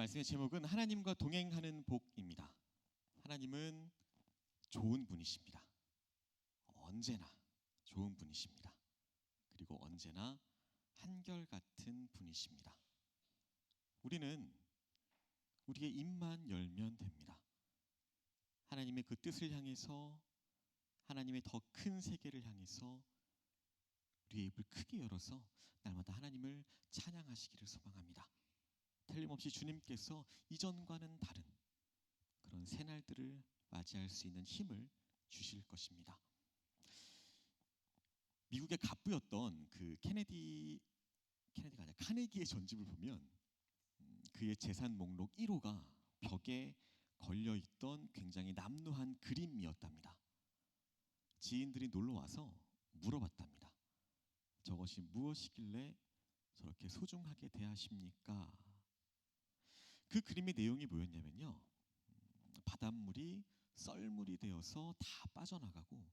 말씀의 제목은 하나님과 동행하는 복입니다. 하나님은 좋은 분이십니다. 언제나 좋은 분이십니다. 그리고 언제나 한결같은 분이십니다. 우리는 우리의 입만 열면 됩니다. 하나님의 그 뜻을 향해서, 하나님의 더 큰 세계를 향해서 우리의 입을 크게 열어서 날마다 하나님을 찬양하시기를 소망합니다. 틀림없이 주님께서 이전과는 다른 그런 새날들을 맞이할 수 있는 힘을 주실 것입니다. 미국의 갑부였던 그 카네기가 아니라 카네기의 전집을 보면 그의 재산 목록 1호가 벽에 걸려있던 굉장히 남루한 그림이었답니다. 지인들이 놀러와서 물어봤답니다. 저것이 무엇이길래 저렇게 소중하게 대하십니까? 그 그림의 내용이 뭐였냐면요, 바닷물이 썰물이 되어서 다 빠져나가고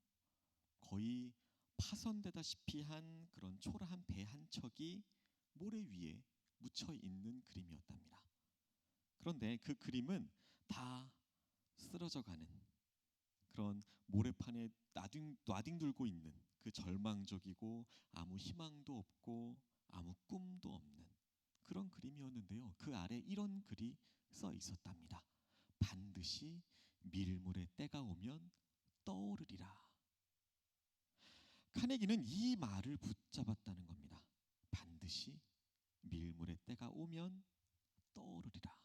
거의 파손되다시피 한 그런 초라한 배 한 척이 모래 위에 묻혀 있는 그림이었답니다. 그런데 그 그림은 다 쓰러져가는 그런 모래판에 나뒹굴고 있는 그 절망적이고 아무 희망도 없고 아무 꿈도 없는 그런 그림이었는데요, 그 아래 이런 글이 써 있었답니다. 반드시 밀물의 때가 오면 떠오르리라. 카네기는 이 말을 붙잡았다는 겁니다. 반드시 밀물의 때가 오면 떠오르리라.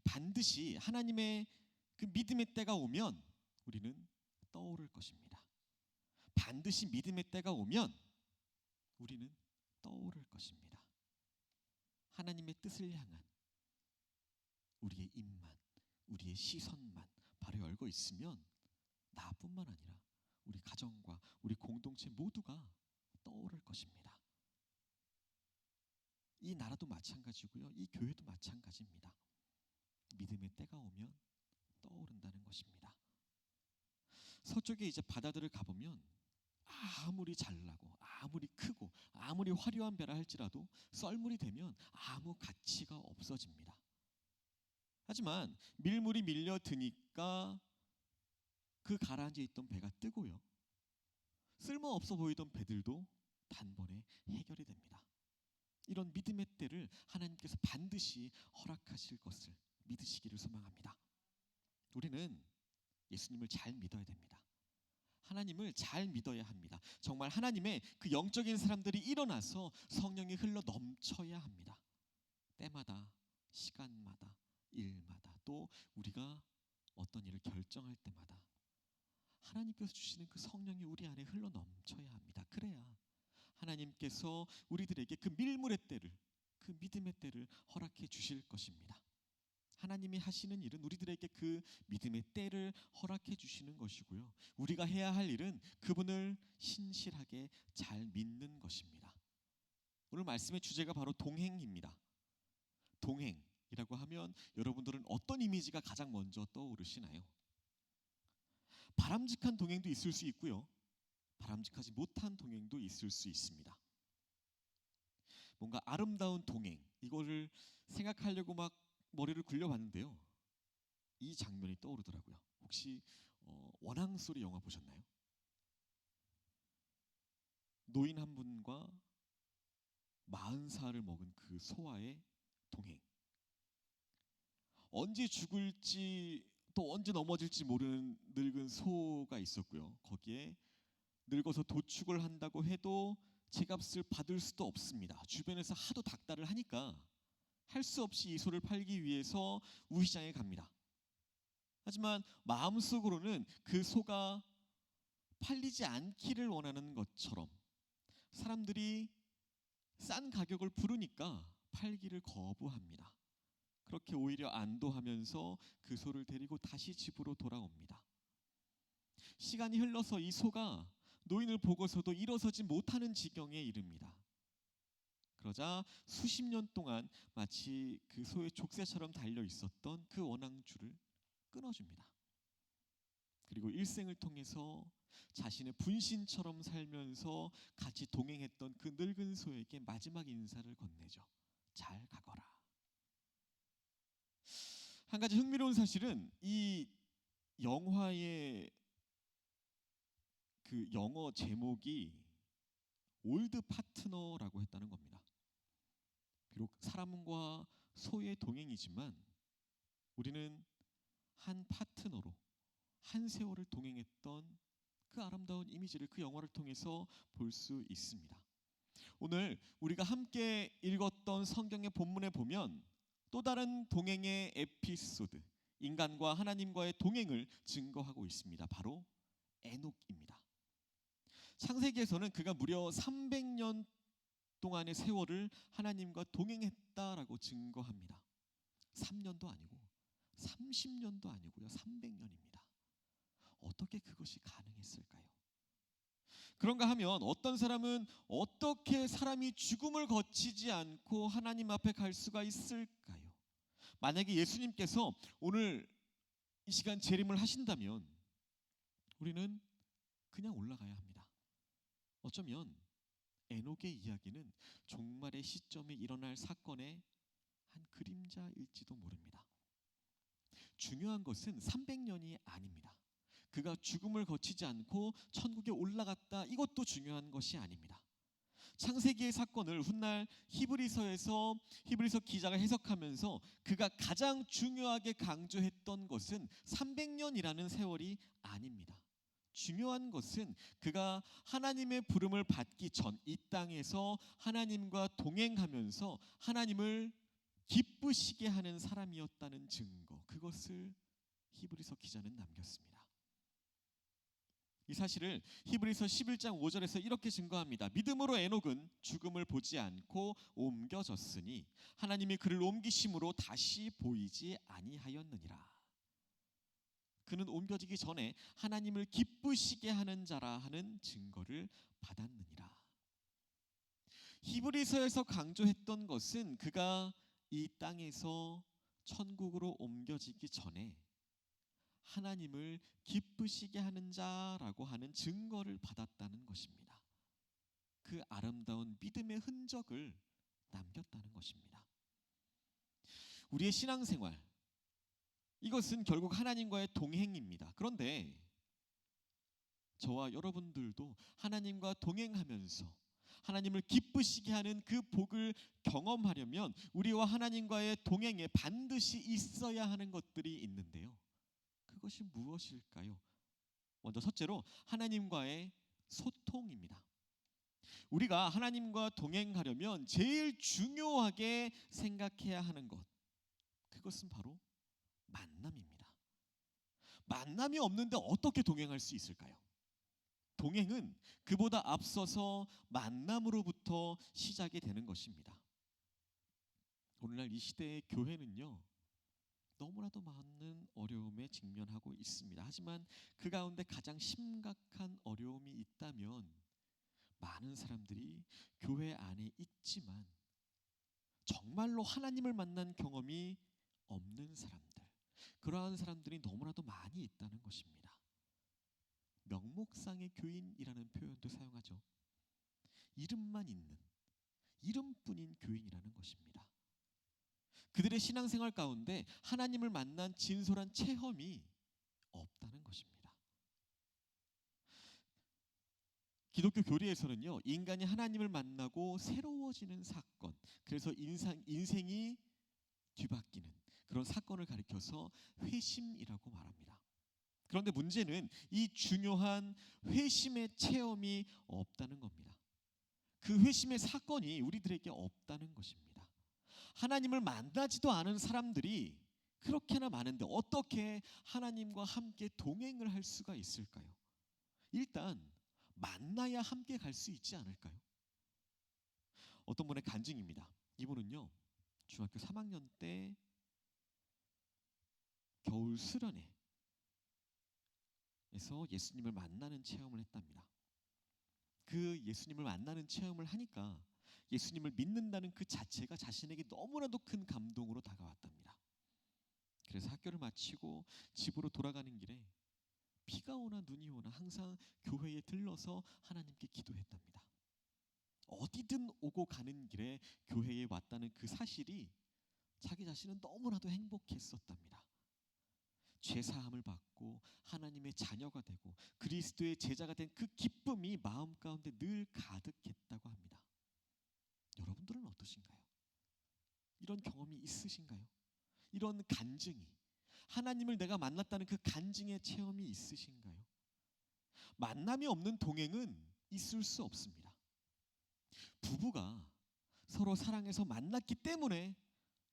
반드시 하나님의 그 믿음의 때가 오면 우리는 떠오를 것입니다. 반드시 믿음의 때가 오면 우리는 떠오를 것입니다. 하나님의 뜻을 향한 우리의 입만, 우리의 시선만 바로 열고 있으면 나뿐만 아니라 우리 가정과 우리 공동체 모두가 떠오를 것입니다. 이 나라도 마찬가지고요, 이 교회도 마찬가지입니다. 믿음의 때가 오면 떠오른다는 것입니다. 서쪽에 이제 바다들을 가보면 아무리 잘나고 아무리 크고 아무리 화려한 배라 할지라도 썰물이 되면 아무 가치가 없어집니다. 하지만 밀물이 밀려드니까 그 가라앉아 있던 배가 뜨고요, 쓸모없어 보이던 배들도 단번에 해결이 됩니다. 이런 믿음의 때를 하나님께서 반드시 허락하실 것을 믿으시기를 소망합니다. 우리는 예수님을 잘 믿어야 됩니다. 하나님을 잘 믿어야 합니다. 정말 하나님의 그 영적인 사람들이 일어나서 성령이 흘러 넘쳐야 합니다. 때마다, 시간마다, 일마다, 또 우리가 어떤 일을 결정할 때마다 하나님께서 주시는 그 성령이 우리 안에 흘러 넘쳐야 합니다. 그래야 하나님께서 우리들에게 그 밀물의 때를, 그 믿음의 때를 허락해 주실 것입니다. 하나님이 하시는 일은 우리들에게 그 믿음의 때를 허락해 주시는 것이고요, 우리가 해야 할 일은 그분을 신실하게 잘 믿는 것입니다. 오늘 말씀의 주제가 바로 동행입니다. 동행이라고 하면 여러분들은 어떤 이미지가 가장 먼저 떠오르시나요? 바람직한 동행도 있을 수 있고요, 바람직하지 못한 동행도 있을 수 있습니다. 뭔가 아름다운 동행, 이거를 생각하려고 막 머리를 굴려봤는데요, 이 장면이 떠오르더라고요. 혹시 원앙소리 영화 보셨나요? 노인 한 분과 40살을 먹은 그 소와의 동행. 언제 죽을지 또 언제 넘어질지 모르는 늙은 소가 있었고요, 거기에 늙어서 도축을 한다고 해도 제값을 받을 수도 없습니다. 주변에서 하도 닥달을 하니까 할 수 없이 이 소를 팔기 위해서 우시장에 갑니다. 하지만 마음속으로는 그 소가 팔리지 않기를 원하는 것처럼 사람들이 싼 가격을 부르니까 팔기를 거부합니다. 그렇게 오히려 안도하면서 그 소를 데리고 다시 집으로 돌아옵니다. 시간이 흘러서 이 소가 노인을 보고서도 일어서지 못하는 지경에 이릅니다. 그러자 수십 년 동안 마치 그 소의 족쇄처럼 달려 있었던 그 원앙줄을 끊어줍니다. 그리고 일생을 통해서 자신의 분신처럼 살면서 같이 동행했던 그 늙은 소에게 마지막 인사를 건네죠. 잘 가거라. 한 가지 흥미로운 사실은 이 영화의 그 영어 제목이 올드 파트너라고 했다는 겁니다. 비록 사람과 소의 동행이지만 우리는 한 파트너로 한 세월을 동행했던 그 아름다운 이미지를 그 영화를 통해서 볼 수 있습니다. 오늘 우리가 함께 읽었던 성경의 본문에 보면 또 다른 동행의 에피소드, 인간과 하나님과의 동행을 증거하고 있습니다. 바로 에녹입니다. 창세기에서는 그가 무려 300년 동안의 세월을 하나님과 동행했다라고 증거합니다. 3년도 아니고 30년도 아니고요, 300년입니다. 어떻게 그것이 가능했을까요? 그런가 하면 어떤 사람은 어떻게 사람이 죽음을 거치지 않고 하나님 앞에 갈 수가 있을까요? 만약에 예수님께서 오늘 이 시간 재림을 하신다면 우리는 그냥 올라가야 합니다. 어쩌면 에녹의 이야기는 종말의 시점에 일어날 사건의 한 그림자일지도 모릅니다. 중요한 것은 300년이 아닙니다. 그가 죽음을 거치지 않고 천국에 올라갔다, 이것도 중요한 것이 아닙니다. 창세기의 사건을 훗날 히브리서 기자가 해석하면서 그가 가장 중요하게 강조했던 것은 300년이라는 세월이 아닙니다. 중요한 것은 그가 하나님의 부름을 받기 전 이 땅에서 하나님과 동행하면서 하나님을 기쁘시게 하는 사람이었다는 증거, 그것을 히브리서 기자는 남겼습니다. 이 사실을 히브리서 11장 5절에서 이렇게 증거합니다. 믿음으로 에녹은 죽음을 보지 않고 옮겨졌으니 하나님이 그를 옮기심으로 다시 보이지 아니하였느니라. 그는 옮겨지기 전에 하나님을 기쁘시게 하는 자라 하는 증거를 받았느니라. 히브리서에서 강조했던 것은 그가 이 땅에서 천국으로 옮겨지기 전에 하나님을 기쁘시게 하는 자라고 하는 증거를 받았다는 것입니다. 그 아름다운 믿음의 흔적을 남겼다는 것입니다. 우리의 신앙생활, 이것은 결국 하나님과의 동행입니다. 그런데 저와 여러분들도 하나님과 동행하면서 하나님을 기쁘시게 하는 그 복을 경험하려면 우리와 하나님과의 동행에 반드시 있어야 하는 것들이 있는데요. 그것이 무엇일까요? 먼저 첫째로 하나님과의 소통입니다. 우리가 하나님과 동행하려면 제일 중요하게 생각해야 하는 것, 그것은 바로 만남입니다. 만남이 없는데 어떻게 동행할 수 있을까요? 동행은 그보다 앞서서 만남으로부터 시작이 되는 것입니다. 오늘날 이 시대의 교회는요, 너무나도 많은 어려움에 직면하고 있습니다. 하지만 그 가운데 가장 심각한 어려움이 있다면 많은 사람들이 교회 안에 있지만 정말로 하나님을 만난 경험이 없는 사람들, 그러한 사람들이 너무나도 많이 있다는 것입니다. 명목상의 교인이라는 표현도 사용하죠. 이름만 있는, 이름뿐인 교인이라는 것입니다. 그들의 신앙생활 가운데 하나님을 만난 진솔한 체험이 없다는 것입니다. 기독교 교리에서는요, 인간이 하나님을 만나고 새로워지는 사건, 그래서 인생이 뒤바뀌는 그런 사건을 가리켜서 회심이라고 말합니다. 그런데 문제는 이 중요한 회심의 체험이 없다는 겁니다. 그 회심의 사건이 우리들에게 없다는 것입니다. 하나님을 만나지도 않은 사람들이 그렇게나 많은데 어떻게 하나님과 함께 동행을 할 수가 있을까요? 일단 만나야 함께 갈 수 있지 않을까요? 어떤 분의 간증입니다. 이분은요, 중학교 3학년 때 겨울 수련회에서 예수님을 만나는 체험을 했답니다. 그 예수님을 만나는 체험을 하니까 예수님을 믿는다는 그 자체가 자신에게 너무나도 큰 감동으로 다가왔답니다. 그래서 학교를 마치고 집으로 돌아가는 길에 비가 오나 눈이 오나 항상 교회에 들러서 하나님께 기도했답니다. 어디든 오고 가는 길에 교회에 왔다는 그 사실이 자기 자신은 너무나도 행복했었답니다. 죄사함을 받고 하나님의 자녀가 되고 그리스도의 제자가 된 그 기쁨이 마음 가운데 늘 가득했다고 합니다. 여러분들은 어떠신가요? 이런 경험이 있으신가요? 이런 간증이, 하나님을 내가 만났다는 그 간증의 체험이 있으신가요? 만남이 없는 동행은 있을 수 없습니다. 부부가 서로 사랑해서 만났기 때문에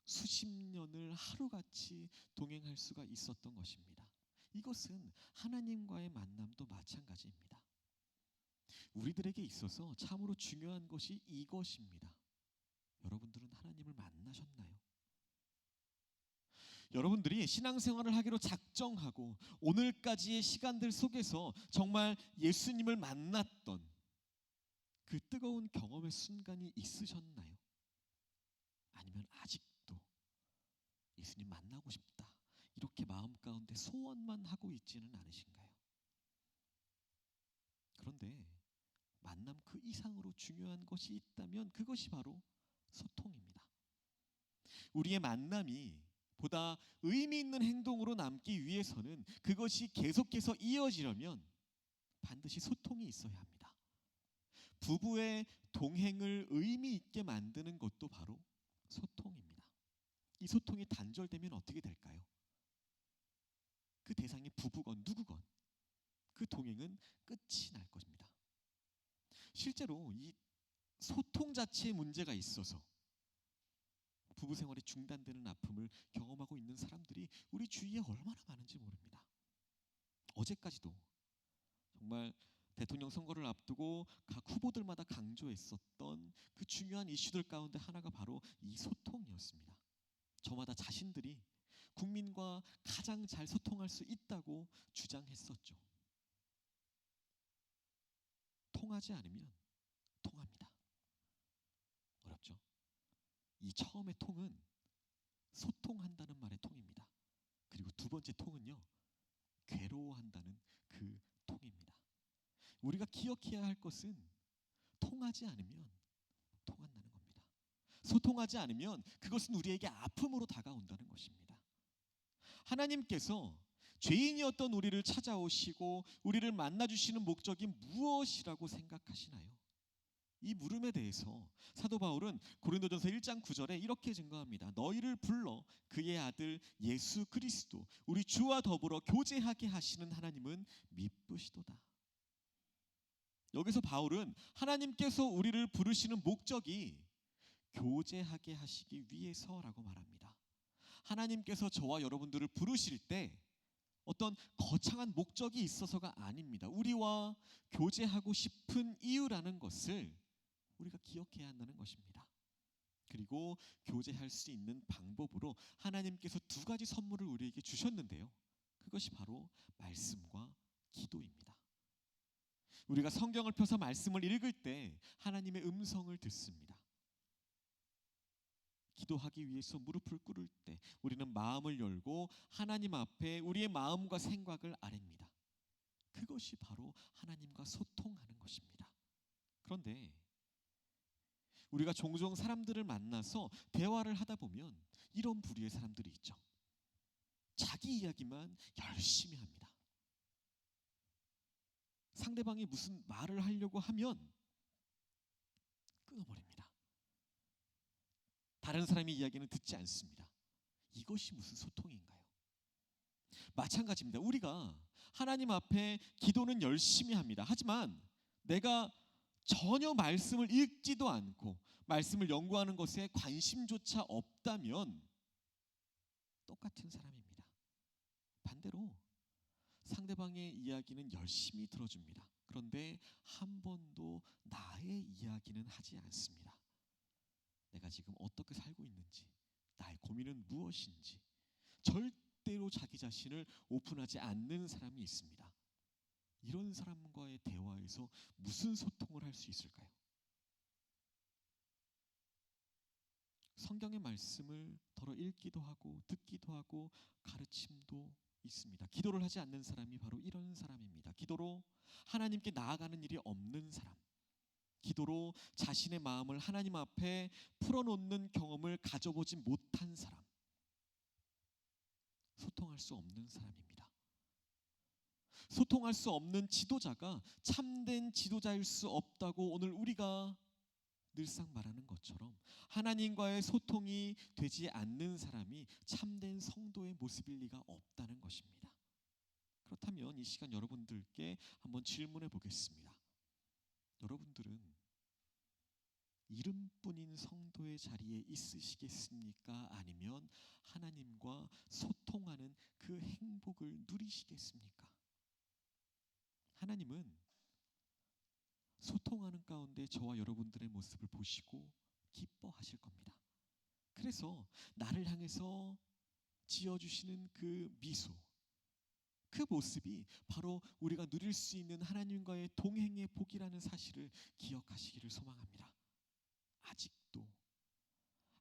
수십 년을 하루같이 동행할 수가 있었던 것입니다. 이것은 하나님과의 만남도 마찬가지입니다. 우리들에게 있어서 참으로 중요한 것이 이것입니다. 여러분들은 하나님을 만나셨나요? 여러분들이 신앙생활을 하기로 작정하고 오늘까지의 시간들 속에서 정말 예수님을 만났던 그 뜨거운 경험의 순간이 있으셨나요? 아니면 아직도 예수님 만나고 싶다 이렇게 마음 가운데 소원만 하고 있지는 않으신가요? 그런데 만남 그 이상으로 중요한 것이 있다면 그것이 바로 소통입니다. 우리의 만남이 보다 의미 있는 행동으로 남기 위해서는, 그것이 계속해서 이어지려면 반드시 소통이 있어야 합니다. 부부의 동행을 의미 있게 만드는 것도 바로 소통입니다. 이 소통이 단절되면 어떻게 될까요? 그 대상이 부부건 누구건 그 동행은 끝이 날 것입니다. 실제로 이 소통 자체에 문제가 있어서 부부 생활이 중단되는 아픔을 경험하고 있는 사람들이 우리 주위에 얼마나 많은지 모릅니다. 어제까지도 정말 대통령 선거를 앞두고 각 후보들마다 강조했었던 그 중요한 이슈들 가운데 하나가 바로 이 소통이었습니다. 저마다 자신들이 국민과 가장 잘 소통할 수 있다고 주장했었죠. 통하지 않으면 통합니다. 어렵죠? 이 처음의 통은 소통한다는 말의 통입니다. 그리고 두 번째 통은요, 괴로워한다는 그 통입니다. 우리가 기억해야 할 것은 통하지 않으면 통한다는 겁니다. 소통하지 않으면 그것은 우리에게 아픔으로 다가온다는 것입니다. 하나님께서 죄인이었던 우리를 찾아오시고 우리를 만나주시는 목적이 무엇이라고 생각하시나요? 이 물음에 대해서 사도 바울은 고린도전서 1장 9절에 이렇게 증거합니다. 너희를 불러 그의 아들 예수 그리스도 우리 주와 더불어 교제하게 하시는 하나님은 미쁘시도다. 여기서 바울은 하나님께서 우리를 부르시는 목적이 교제하게 하시기 위해서라고 말합니다. 하나님께서 저와 여러분들을 부르실 때 어떤 거창한 목적이 있어서가 아닙니다. 우리와 교제하고 싶은 이유라는 것을 우리가 기억해야 한다는 것입니다. 그리고 교제할 수 있는 방법으로 하나님께서 두 가지 선물을 우리에게 주셨는데요, 그것이 바로 말씀과 기도입니다. 우리가 성경을 펴서 말씀을 읽을 때 하나님의 음성을 듣습니다. 기도하기 위해서 무릎을 꿇을 때 우리는 마음을 열고 하나님 앞에 우리의 마음과 생각을 아뢰입니다. 그것이 바로 하나님과 소통하는 것입니다. 그런데 우리가 종종 사람들을 만나서 대화를 하다 보면 이런 부류의 사람들이 있죠. 자기 이야기만 열심히 합니다. 상대방이 무슨 말을 하려고 하면 끊어버립니다. 다른 사람의 이야기는 듣지 않습니다. 이것이 무슨 소통인가요? 마찬가지입니다. 우리가 하나님 앞에 기도는 열심히 합니다. 하지만 내가 전혀 말씀을 읽지도 않고 말씀을 연구하는 것에 관심조차 없다면 똑같은 사람입니다. 반대로 상대방의 이야기는 열심히 들어줍니다. 그런데 한 번도 나의 이야기는 하지 않습니다. 내가 지금 어떻게 살고 있는지, 나의 고민은 무엇인지 절대로 자기 자신을 오픈하지 않는 사람이 있습니다. 이런 사람과의 대화에서 무슨 소통을 할 수 있을까요? 성경의 말씀을 더러 읽기도 하고 듣기도 하고 가르침도 있습니다. 기도를 하지 않는 사람이 바로 이런 사람입니다. 기도로 하나님께 나아가는 일이 없는 사람, 기도로 자신의 마음을 하나님 앞에 풀어놓는 경험을 가져보지 못한 사람, 소통할 수 없는 사람입니다. 소통할 수 없는 지도자가 참된 지도자일 수 없다고 오늘 우리가 늘상 말하는 것처럼 하나님과의 소통이 되지 않는 사람이 참된 성도의 모습일 리가 없다는 것입니다. 그렇다면 이 시간 여러분들께 한번 질문해 보겠습니다. 여러분들은 이름뿐인 성도의 자리에 있으시겠습니까? 아니면 하나님과 소통하는 그 행복을 누리시겠습니까? 하나님은 소통하는 가운데 저와 여러분들의 모습을 보시고 기뻐하실 겁니다. 그래서 나를 향해서 지어주시는 그 미소, 그 모습이 바로 우리가 누릴 수 있는 하나님과의 동행의 복이라는 사실을 기억하시기를 소망합니다. 아직도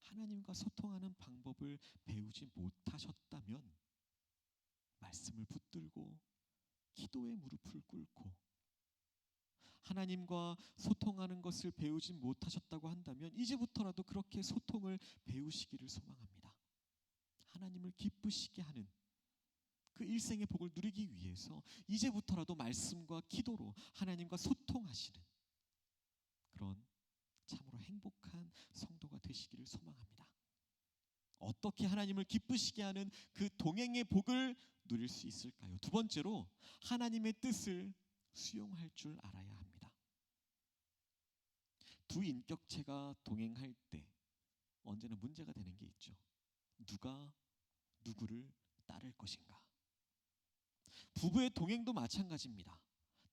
하나님과 소통하는 방법을 배우지 못하셨다면 말씀을 붙들고 기도의 무릎을 꿇고 하나님과 소통하는 것을 배우지 못하셨다고 한다면 이제부터라도 그렇게 소통을 배우시기를 소망합니다. 하나님을 기쁘시게 하는 그 일생의 복을 누리기 위해서 이제부터라도 말씀과 기도로 하나님과 소통하시는 그런 참으로 행복한 성도가 되시기를 소망합니다. 어떻게 하나님을 기쁘시게 하는 그 동행의 복을 누릴 수 있을까요? 두 번째로 하나님의 뜻을 수용할 줄 알아야 합니다. 두 인격체가 동행할 때 언제나 문제가 되는 게 있죠. 누가 누구를 따를 것인가? 부부의 동행도 마찬가지입니다.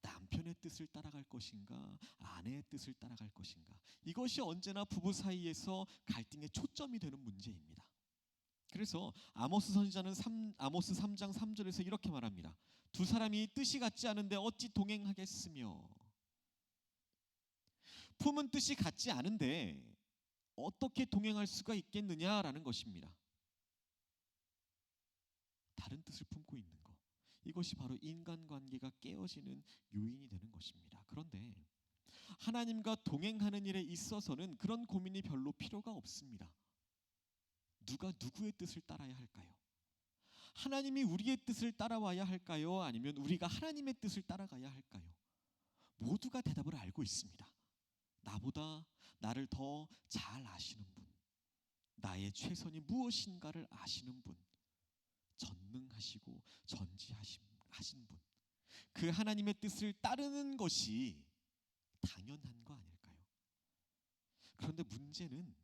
남편의 뜻을 따라갈 것인가, 아내의 뜻을 따라갈 것인가. 이것이 언제나 부부 사이에서 갈등의 초점이 되는 문제입니다. 그래서 아모스 선지자는 아모스 3장 3절에서 이렇게 말합니다. 두 사람이 뜻이 같지 않은데 어찌 동행하겠으며. 품은 뜻이 같지 않은데 어떻게 동행할 수가 있겠느냐라는 것입니다. 다른 뜻을 품고 있는 것, 이것이 바로 인간관계가 깨어지는 요인이 되는 것입니다. 그런데 하나님과 동행하는 일에 있어서는 그런 고민이 별로 필요가 없습니다. 누가 누구의 뜻을 따라야 할까요? 하나님이 우리의 뜻을 따라와야 할까요? 아니면 우리가 하나님의 뜻을 따라가야 할까요? 모두가 대답을 알고 있습니다. 나보다 나를 더 잘 아시는 분, 나의 최선이 무엇인가를 아시는 분, 전능하시고 전지하신 분, 그 하나님의 뜻을 따르는 것이 당연한 거 아닐까요? 그런데 문제는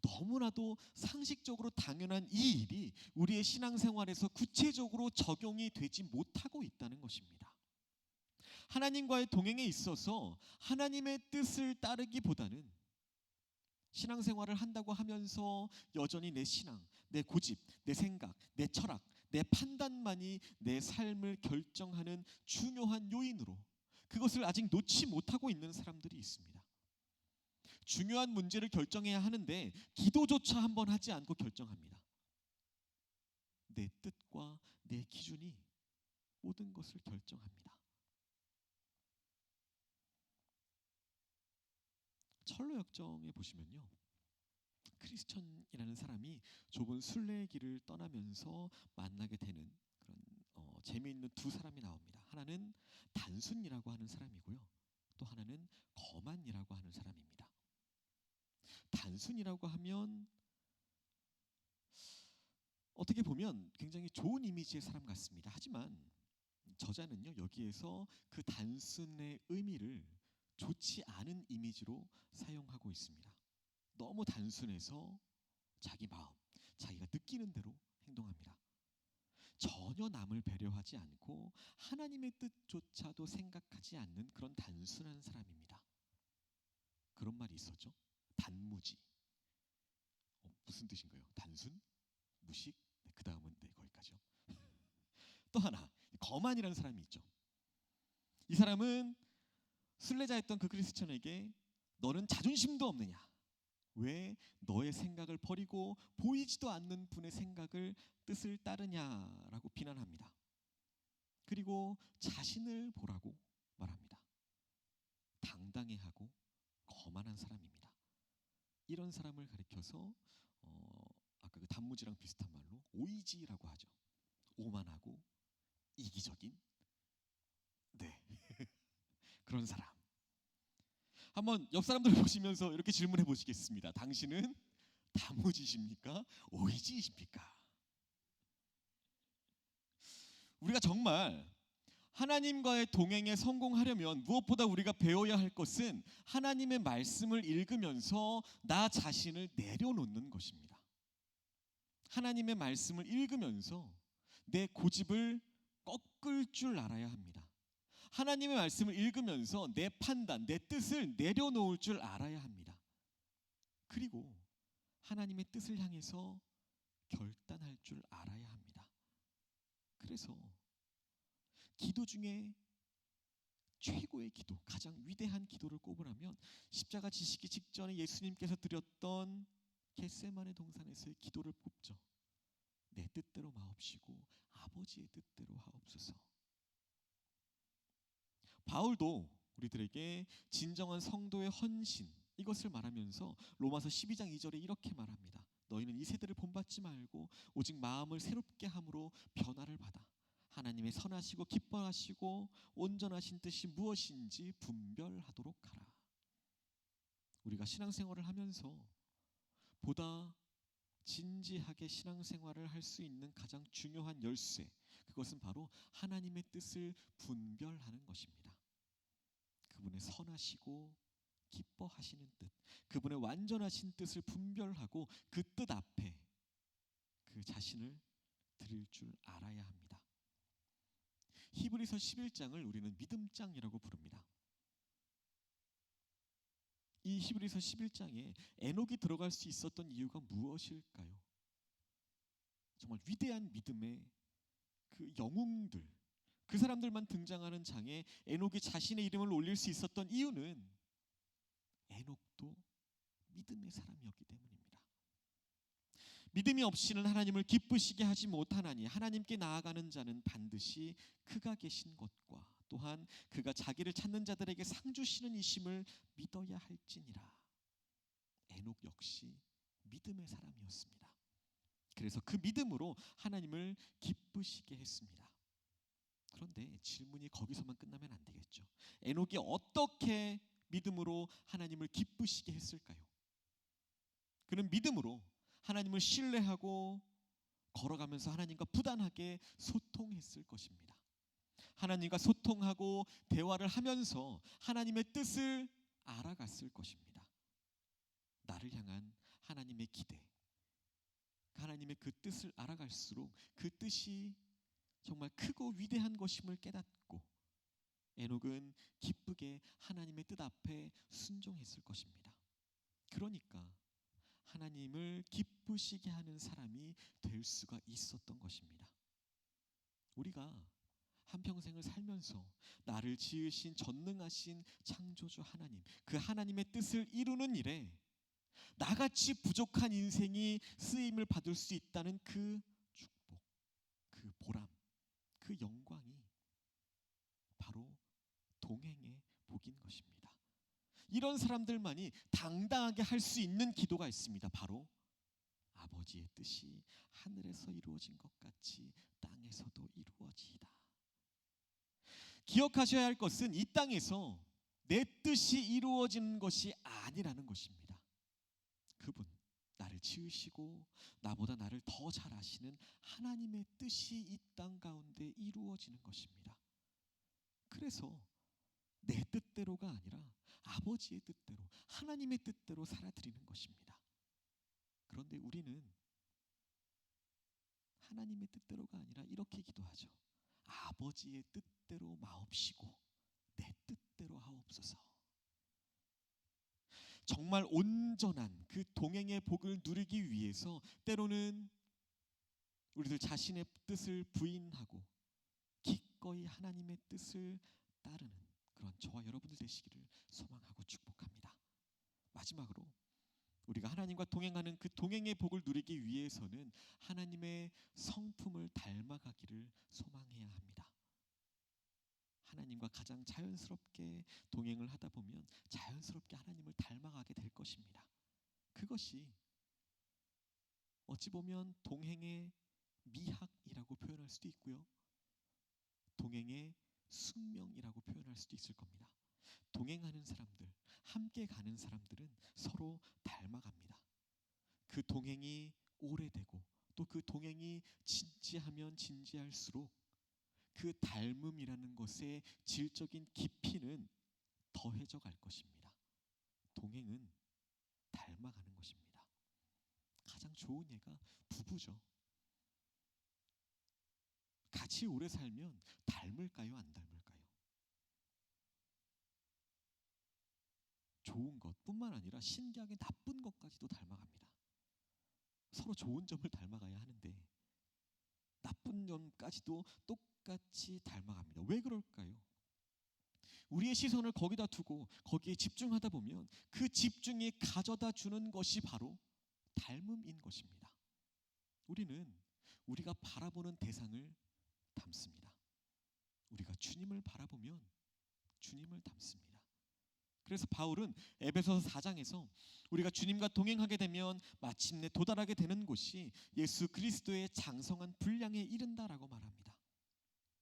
너무나도 상식적으로 당연한 이 일이 우리의 신앙생활에서 구체적으로 적용이 되지 못하고 있다는 것입니다. 하나님과의 동행에 있어서 하나님의 뜻을 따르기보다는 신앙생활을 한다고 하면서 여전히 내 신앙, 내 고집, 내 생각, 내 철학, 내 판단만이 내 삶을 결정하는 중요한 요인으로 그것을 아직 놓지 못하고 있는 사람들이 있습니다. 중요한 문제를 결정해야 하는데 기도조차 한번 하지 않고 결정합니다. 내 뜻과 내 기준이 모든 것을 결정합니다. 철로 역정에 보시면요, 크리스천이라는 사람이 좁은 순례길을 떠나면서 만나게 되는 그런 재미있는 두 사람이 나옵니다. 하나는 단순이라고 하는 사람이고요, 또 하나는 거만이라고 하는 사람입니다. 단순이라고 하면 어떻게 보면 굉장히 좋은 이미지의 사람 같습니다. 하지만 저자는요, 여기에서 그 단순의 의미를 좋지 않은 이미지로 사용하고 있습니다. 너무 단순해서 자기 마음, 자기가 느끼는 대로 행동합니다. 전혀 남을 배려하지 않고 하나님의 뜻조차도 생각하지 않는 그런 단순한 사람입니다. 그런 말이 있었죠. 단무지. 무슨 뜻인가요? 단순, 무식, 그 다음은 거기까지요. 또 하나, 거만이라는 사람이 있죠. 이 사람은 순례자였던 그 크리스천에게 너는 자존심도 없느냐? 왜 너의 생각을 버리고 보이지도 않는 분의 생각을 뜻을 따르냐라고 비난합니다. 그리고 자신을 보라고 말합니다. 당당해하고 거만한 사람입니다. 이런 사람을 가리켜서 아까 그 단무지랑 비슷한 말로 오이지라고 하죠. 오만하고 이기적인 네 그런 사람. 한번 옆 사람들 보시면서 이렇게 질문해 보시겠습니다. 당신은 단무지십니까? 오이지이십니까? 우리가 정말 하나님과의 동행에 성공하려면 무엇보다 우리가 배워야 할 것은 하나님의 말씀을 읽으면서 나 자신을 내려놓는 것입니다. 하나님의 말씀을 읽으면서 내 고집을 꺾을 줄 알아야 합니다. 하나님의 말씀을 읽으면서 내 판단, 내 뜻을 내려놓을 줄 알아야 합니다. 그리고 하나님의 뜻을 향해서 결단할 줄 알아야 합니다. 그래서 기도 중에 최고의 기도, 가장 위대한 기도를 꼽으라면 십자가 지시기 직전에 예수님께서 드렸던 겟세마네 동산에서의 기도를 뽑죠. 내 뜻대로 마옵시고 아버지의 뜻대로 하옵소서. 바울도 우리들에게 진정한 성도의 헌신, 이것을 말하면서 로마서 12장 2절에 이렇게 말합니다. 너희는 이 세대를 본받지 말고 오직 마음을 새롭게 함으로 변화를 받아 하나님의 선하시고 기뻐하시고 온전하신 뜻이 무엇인지 분별하도록 하라. 우리가 신앙생활을 하면서 보다 진지하게 신앙생활을 할 수 있는 가장 중요한 열쇠, 그것은 바로 하나님의 뜻을 분별하는 것입니다. 그분의 선하시고 기뻐하시는 뜻, 그분의 완전하신 뜻을 분별하고 그 뜻 앞에 그 자신을 드릴 줄 알아야 합니다. 히브리서 11장을 우리는 믿음장이라고 부릅니다. 이 히브리서 11장에 에녹이 들어갈 수 있었던 이유가 무엇일까요? 정말 위대한 믿음의 그 영웅들, 그 사람들만 등장하는 장에 에녹이 자신의 이름을 올릴 수 있었던 이유는 에녹도 믿음의 사람이었기 때문입니다. 믿음이 없이는 하나님을 기쁘시게 하지 못하나니 하나님께 나아가는 자는 반드시 그가 계신 것과 또한 그가 자기를 찾는 자들에게 상 주시는 이심을 믿어야 할지니라. 에녹 역시 믿음의 사람이었습니다. 그래서 그 믿음으로 하나님을 기쁘시게 했습니다. 그런데 질문이 거기서만 끝나면 안 되겠죠. 에녹이 어떻게 믿음으로 하나님을 기쁘시게 했을까요? 그는 믿음으로 하나님을 신뢰하고 걸어가면서 하나님과 부단하게 소통했을 것입니다. 하나님과 소통하고 대화를 하면서 하나님의 뜻을 알아갔을 것입니다. 나를 향한 하나님의 기대, 하나님의 그 뜻을 알아갈수록 그 뜻이 정말 크고 위대한 것임을 깨닫고 에녹은 기쁘게 하나님의 뜻 앞에 순종했을 것입니다. 그러니까 하나님을 기쁘시게 하는 사람이 될 수가 있었던 것입니다. 우리가 한평생을 살면서 나를 지으신 전능하신 창조주 하나님, 그 하나님의 뜻을 이루는 일에 나같이 부족한 인생이 쓰임을 받을 수 있다는 그 축복, 그 보람, 그 영광이 바로 동행의 복인 것입니다. 이런 사람들만이 당당하게 할 수 있는 기도가 있습니다. 바로 아버지의 뜻이 하늘에서 이루어진 것 같이 땅에서도 이루어지이다. 기억하셔야 할 것은 이 땅에서 내 뜻이 이루어지는 것이 아니라는 것입니다. 그분, 나를 지으시고 나보다 나를 더 잘 아시는 하나님의 뜻이 이 땅 가운데 이루어지는 것입니다. 그래서 내 뜻대로가 아니라 아버지의 뜻대로, 하나님의 뜻대로 살아드리는 것입니다. 그런데 우리는 하나님의 뜻대로가 아니라 이렇게 기도하죠. 아버지의 뜻대로 마옵시고 내 뜻대로 하옵소서. 정말 온전한 그 동행의 복을 누리기 위해서 때로는 우리들 자신의 뜻을 부인하고 기꺼이 하나님의 뜻을 따르는 그런 저와 여러분들 되시기를 소망하고 축복합니다. 마지막으로 우리가 하나님과 동행하는 그 동행의 복을 누리기 위해서는 하나님의 성품을 닮아가기를 소망해야 합니다. 하나님과 가장 자연스럽게 동행을 하다 보면 자연스럽게 하나님을 닮아가게 될 것입니다. 그것이 어찌 보면 동행의 미학이라고 표현할 수도 있고요, 동행의 숙명이라고 표현할 수도 있을 겁니다. 동행하는 사람들, 함께 가는 사람들은 서로 닮아갑니다. 그 동행이 오래되고 또 그 동행이 진지하면 진지할수록 그 닮음이라는 것의 질적인 깊이는 더해져 갈 것입니다. 동행은 닮아가는 것입니다. 가장 좋은 예가 부부죠. 같이 오래 살면 닮을까요, 안 닮을까요? 좋은 것뿐만 아니라 신기하게 나쁜 것까지도 닮아갑니다. 서로 좋은 점을 닮아가야 하는데 나쁜 점까지도 똑같이 닮아갑니다. 왜 그럴까요? 우리의 시선을 거기다 두고 거기에 집중하다 보면 그 집중이 가져다 주는 것이 바로 닮음인 것입니다. 우리는 우리가 바라보는 대상을 닮습니다. 우리가 주님을 바라보면 주님을 닮습니다. 그래서 바울은 에베소서 4장에서 우리가 주님과 동행하게 되면 마침내 도달하게 되는 곳이 예수 그리스도의 장성한 분량에 이른다라고 말합니다.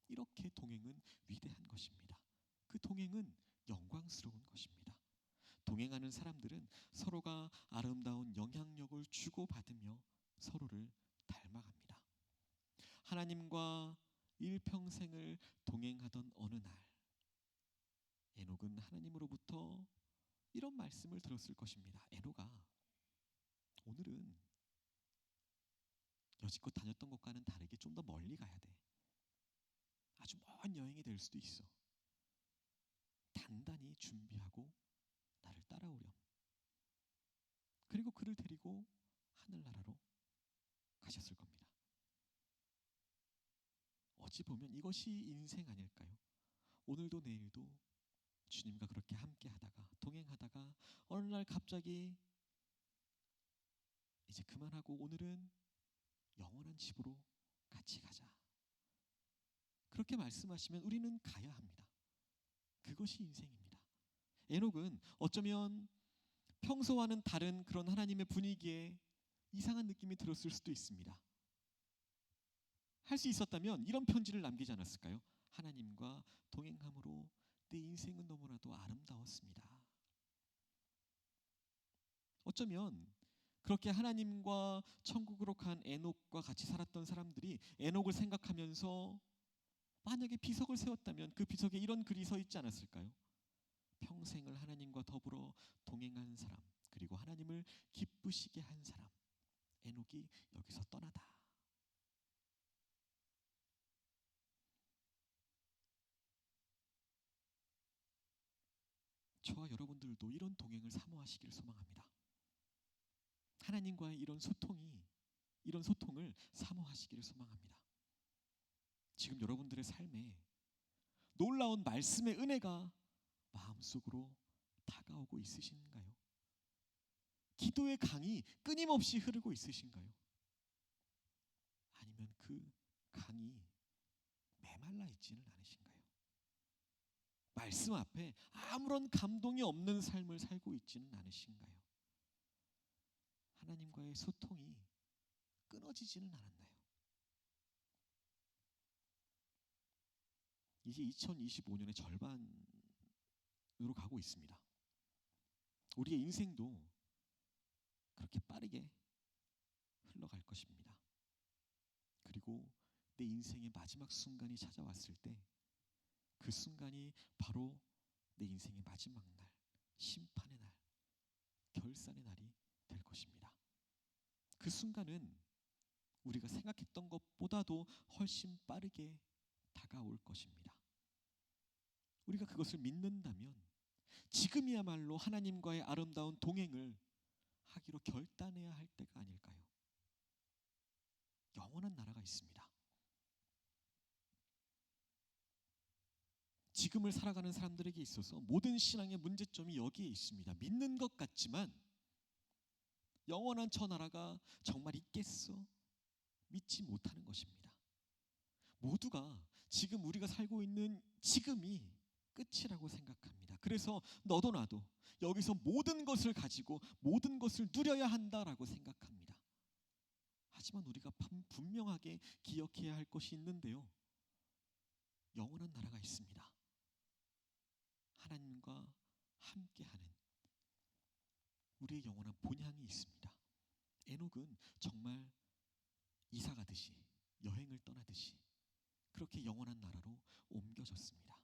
이렇게 동행은 위대한 것입니다. 그 동행은 영광스러운 것입니다. 동행하는 사람들은 서로가 아름다운 영향력을 주고받으며 서로를 닮아갑니다. 하나님과 일평생을 동행하던 어느 날 에녹은 하나님으로부터 이런 말씀을 들었을 것입니다. 에녹아, 오늘은 여지껏 다녔던 것과는 다르게 좀 더 멀리 가야 돼. 아주 먼 여행이 될 수도 있어. 단단히 준비하고 나를 따라오렴. 그리고 그를 데리고 하늘나라로 가셨을 겁니다. 어찌 보면 이것이 인생 아닐까요? 오늘도 내일도 주님과 그렇게 함께 하다가 동행하다가 어느 날 갑자기 이제 그만하고 오늘은 영원한 집으로 같이 가자. 그렇게 말씀하시면 우리는 가야 합니다. 그것이 인생입니다. 에녹은 어쩌면 평소와는 다른 그런 하나님의 분위기에 이상한 느낌이 들었을 수도 있습니다. 할 수 있었다면 이런 편지를 남기지 않았을까요? 하나님과 동행함으로 내 인생은 너무나도 아름다웠습니다. 어쩌면 그렇게 하나님과 천국으로 간 에녹과 같이 살았던 사람들이 에녹을 생각하면서 만약에 비석을 세웠다면 그 비석에 이런 글이 서 있지 않았을까요? 평생을 하나님과 더불어 동행한 사람, 그리고 하나님을 기쁘시게 한 사람, 에녹이 여기서 떠나다. 저와 여러분들도 이런 동행을 사모하시길 소망합니다. 하나님과의 이런 소통을 사모하시기를 소망합니다. 지금 여러분들의 삶에 놀라운 말씀의 은혜가 마음속으로 다가오고 있으신가요? 기도의 강이 끊임없이 흐르고 있으신가요? 아니면 그 강이 메말라 있지는 않으신가요? 말씀 앞에 아무런 감동이 없는 삶을 살고 있지는 않으신가요? 하나님과의 소통이 끊어지지는 않았나요? 이제 2025년의 절반으로 가고 있습니다. 우리의 인생도 그렇게 빠르게 흘러갈 것입니다. 그리고 내 인생의 마지막 순간이 찾아왔을 때 그 순간이 바로 내 인생의 마지막 날, 심판의 날, 결산의 날이 될 것입니다. 그 순간은 우리가 생각했던 것보다도 훨씬 빠르게 다가올 것입니다. 우리가 그것을 믿는다면 지금이야말로 하나님과의 아름다운 동행을 하기로 결단해야 할 때가 아닐까요? 영원한 나라가 있습니다. 지금을 살아가는 사람들에게 있어서 모든 신앙의 문제점이 여기에 있습니다. 믿는 것 같지만 영원한 저 나라가 정말 있겠어? 믿지 못하는 것입니다. 모두가 지금 우리가 살고 있는 지금이 끝이라고 생각합니다. 그래서 너도 나도 여기서 모든 것을 가지고 모든 것을 누려야 한다라고 생각합니다. 하지만 우리가 분명하게 기억해야 할 것이 있는데요. 영원한 나라가 있습니다. 하나님과 함께하는 우리의 영원한 본향이 있습니다. 에녹은 정말 이사 가듯이 여행을 떠나듯이 그렇게 영원한 나라로 옮겨졌습니다.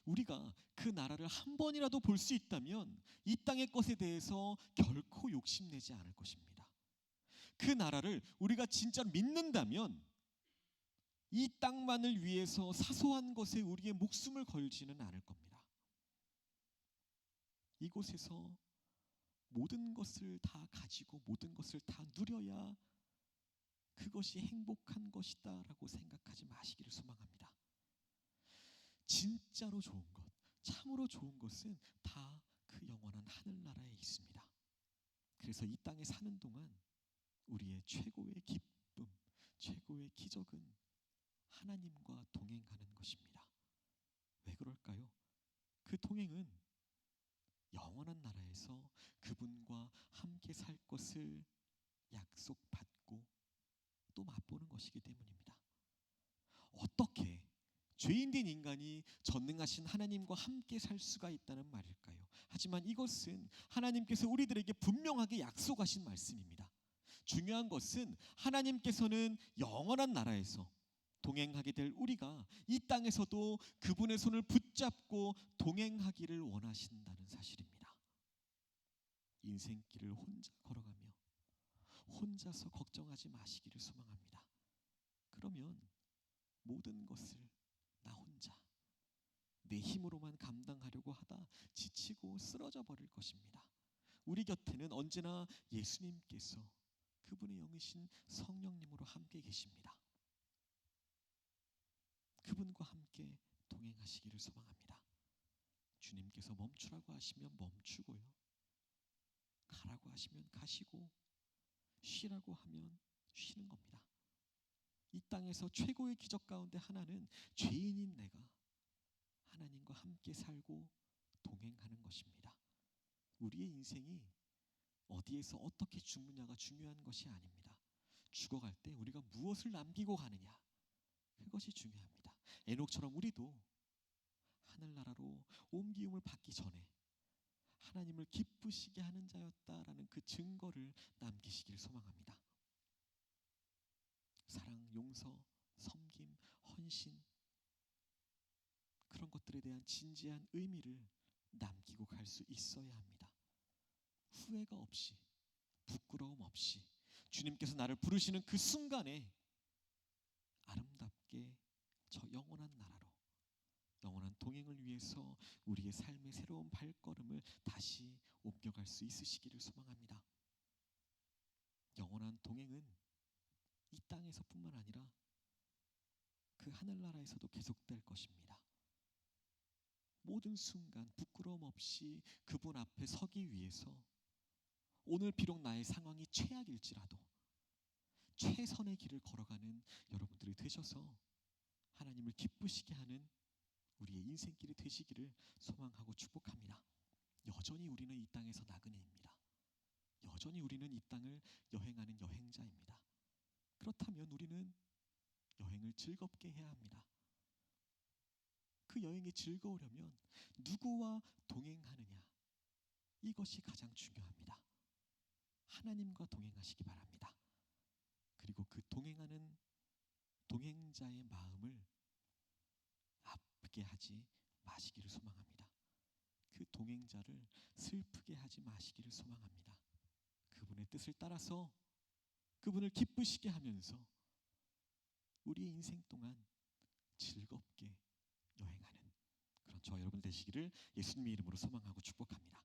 우리가 그 나라를 한 번이라도 볼 수 있다면 이 땅의 것에 대해서 결코 욕심내지 않을 것입니다. 그 나라를 우리가 진짜 믿는다면 이 땅만을 위해서 사소한 것에 우리의 목숨을 걸지는 않을 겁니다. 이곳에서 모든 것을 다 가지고 모든 것을 다 누려야 그것이 행복한 것이다라고 생각하지 마시기를 소망합니다. 진짜로 좋은 것, 참으로 좋은 것은 다 그 영원한 하늘나라에 있습니다. 그래서 이 땅에 사는 동안 우리의 최고의 기쁨, 최고의 기적은 하나님과 동행하는 것입니다. 왜 그럴까요? 그 동행은 영원한 나라에서 그분과 함께 살 것을 약속받고 또 맛보는 것이기 때문입니다. 어떻게 죄인된 인간이 전능하신 하나님과 함께 살 수가 있다는 말일까요? 하지만 이것은 하나님께서 우리들에게 분명하게 약속하신 말씀입니다. 중요한 것은 하나님께서는 영원한 나라에서 동행하게 될 우리가 이 땅에서도 그분의 손을 붙잡고 동행하기를 원하신다는 사실입니다. 인생길을 혼자 걸어가며 혼자서 걱정하지 마시기를 소망합니다. 그러면 모든 것을 나 혼자 내 힘으로만 감당하려고 하다 지치고 쓰러져 버릴 것입니다. 우리 곁에는 언제나 예수님께서 그분의 영이신 성령님으로 함께 계십니다. 그분과 함께 동행하시기를 소망합니다. 주님께서 멈추라고 하시면 멈추고요, 가라고 하시면 가시고, 쉬라고 하면 쉬는 겁니다. 이 땅에서 최고의 기적 가운데 하나는 죄인인 내가 하나님과 함께 살고 동행하는 것입니다. 우리의 인생이 어디에서 어떻게 죽느냐가 중요한 것이 아닙니다. 죽어갈 때 우리가 무엇을 남기고 가느냐, 그것이 중요합니다. 에녹처럼 우리도 하늘나라로 옮기움을 받기 전에 하나님을 기쁘시게 하는 자였다라는 그 증거를 남기시길 소망합니다. 사랑, 용서, 섬김, 헌신, 그런 것들에 대한 진지한 의미를 남기고 갈 수 있어야 합니다. 후회가 없이, 부끄러움 없이 주님께서 나를 부르시는 그 순간에 아름답게 저 영원한 나라로, 영원한 동행을 위해서 우리의 삶의 새로운 발걸음을 다시 옮겨갈 수 있으시기를 소망합니다. 영원한 동행은 이 땅에서뿐만 아니라 그 하늘나라에서도 계속될 것입니다. 모든 순간 부끄러움 없이 그분 앞에 서기 위해서 오늘 비록 나의 상황이 최악일지라도 최선의 길을 걸어가는 여러분들이 되셔서 하나님을 기쁘시게 하는 우리의 인생길이 되시기를 소망하고 축복합니다. 여전히 우리는 이 땅에서 나그네입니다. 여전히 우리는 이 땅을 여행하는 여행자입니다. 그렇다면 우리는 여행을 즐겁게 해야 합니다. 그 여행이 즐거우려면 누구와 동행하느냐, 이것이 가장 중요합니다. 하나님과 동행하시기 바랍니다. 그리고 그 동행하는 동행자의 마음을 아프게 하지 마시기를 소망합니다. 그 동행자를 슬프게 하지 마시기를 소망합니다. 그분의 뜻을 따라서 그분을 기쁘시게 하면서 우리의 인생 동안 즐겁게 여행하는 그런 저와 여러분 되시기를 예수님의 이름으로 소망하고 축복합니다.